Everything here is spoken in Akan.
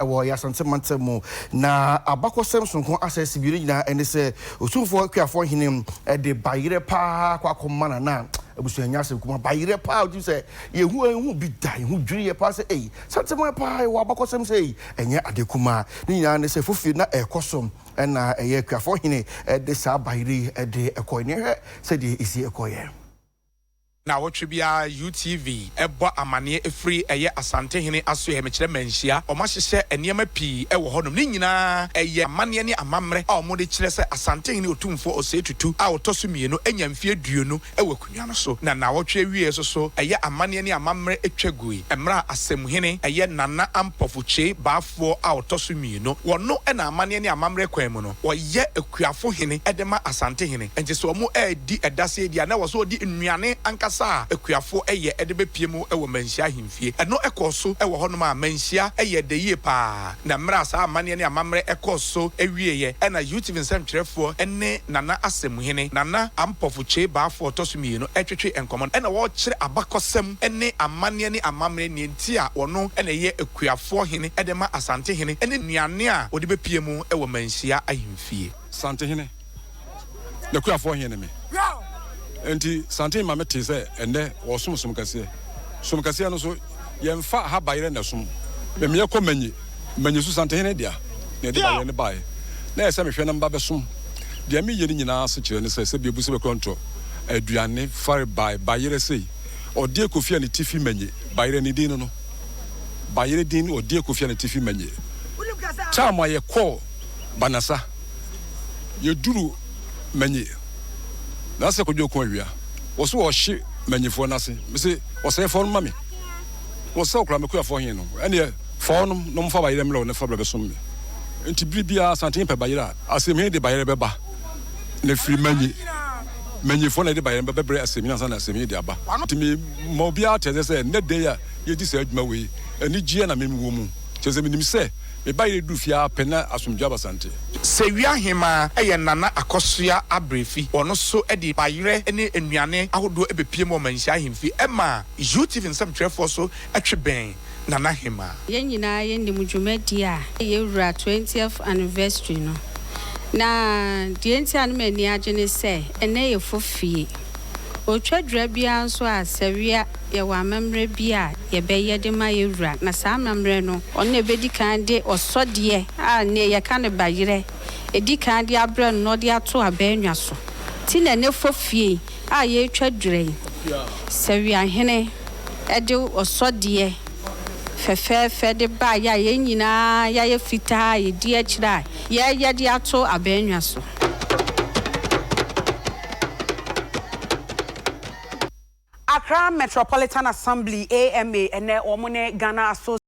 ewo ya sante mantemu na abakosem sonko access bi nyina ene se Otumfuo Akuafohene de bayire pa kwa komana na abusuanya se kuma bayire pa odi se yehu bi dai hu dwiri ye pa se sante mo pa wa abakosem se enye adekuma ni nyina ne se fofi na ekosom na eye Akuafohene de sa bayire de ekoy ne hwe se de isi ekoye na wotwebia UTV ebo amane efri eye Asantehene aso he mekire manhia omahyehe enema pii ewo honom ni nyina eye amane ne amamre a omode kire se Asantehene Otumfuo osetutu a otoso mienu enyamfie duonu ewo kunwa no so na wotwe wie so eye amane ne amamre etwagui emra asemhene eye nana ampofuche baafo a otoso mienu wono na amane ne amamre kwanu no woye Akuafohene edema Asantehene enti so omo edi edase edi na wo so odi nnuane anka Akuafo eye edebe piemu ewo manhia ahemfie eno ekoso ewo honom a manhia eye de yie pa na mra sa amane ne amamre ekoso ewieye ena UTV nsem twerefo ene nana asemhene nana ampofuche baafo tosumi no etwetwe enkomo ena wo kire abakosem ene amane ne amamre ne nti a wono ena ye Akuafohene edema Asantehene ene nuane a ode be piemu ewo manhia ahemfie Asantehene na Akuafohene me enti Santehene mamete se ende wo sum kase no so yemfa ha bayire na sum me meko manyi su Santehene dia ne de bayire ne bae na ese mehwe na mba besum dia me yeni nyina so kire ne se biebu se be kontro aduane far bayire sei odi ekofia ne tifi manyi bayire ne din no bayire din odi ekofia ne tifi manyi chama ye ko banasa ye duru manyi na se kodwo ko awia wo so wo hye manyifo na se me se wo se fo no mame wo se okra me Akuafohene no ene fo no no mfa bayire mle ne fa bla besom me enti bibia Asantehene pe bayire asemhene de bayire beba na firi manyifo na de bayire beba bre asemhene ansa na asemhene de aba enti mo bia teze se ne de ya ye di se adwuma we ani gie na me wo mu teze me nim se me bayire du fia pena asomdwa basante se wia hema eye nana akosua abrefi ono so edi bayire ene enuane ahodo ebepiem o manhia ahemfi ema UTV nsem twerefo so etweben nana hema yenyina yendi dwumadi a yewura 20th anniversary no na dienti anu mani agene se ene ye fofie otwadra bia nso a sewia ye wa mamre bia ye beye de ma yewura na saa mamre no onne bedi kan de osode a ne ye kan bayire edi kan de abre no de ato abanwa so ti na ne fofie a ye twadre sewia hene ede osode fefe de ba ya ye nyina ya ye fita ye di akira ye de ato abanwa so Accra Metropolitan Assembly AMA ene omune Ghana